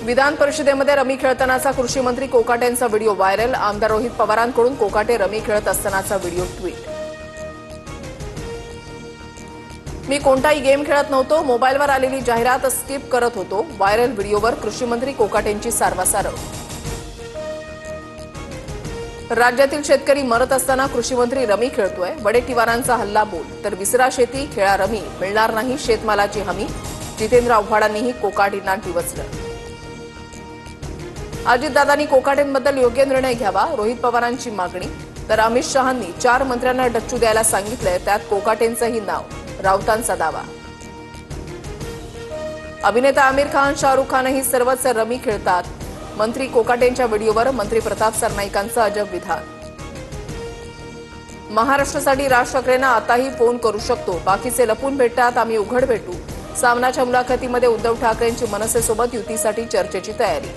विधान परिषदेमध्ये रमी खेळतानाचा कृषी मंत्री कोकाटेंचा व्हिडिओ व्हायरल। आमदार रोहित पवारांकडून कोकाटे रमी खेळत असतानाचा व्हिडिओ ट्विट। मी कोणताही गेम खेळत नव्हतो, मोबाईलवर आलेली जाहिरात स्किप करत होतो। व्हायरल व्हिडिओवर कृषी मंत्री कोकाटेंची सारवासारव। राज्यातील शेतकरी मरत असताना कृषी मंत्री रमी खेळतोय। वडेट्टीवारांचा हल्ला बोल तर विसरा शेती खेळा रमी, मिळणार नाही शेतमालाची हमी। जितेंद्र आव्हाडांनीही कोकाटेंना डिवचलं। अजितदादांनी कोकाटेंबद्दल योग्य निर्णय घ्यावा, रोहित पवारांची मागणी। तर अमित शहांनी 4 मंत्र्यांना डच्चू द्यायला सांगितलंय, त्यात कोकाटेंचंही नाव। राऊतांचा दावा। अभिनेता आमिर खान, शाहरुख खानही सर्वच रमी खेळतात। मंत्री कोकाटेंच्या व्हिडिओवर मंत्री प्रताप सरनाईकांचं अजब विधान। महाराष्ट्रासाठी राज ठाकरेंना आताही फोन करू शकतो, बाकीचे लपून भेटतात, आम्ही उघड भेटू। सामनाच्या मुलाखतीमध्ये उद्धव ठाकरेंची मनसेसोबत युतीसाठी चर्चेची तयारी।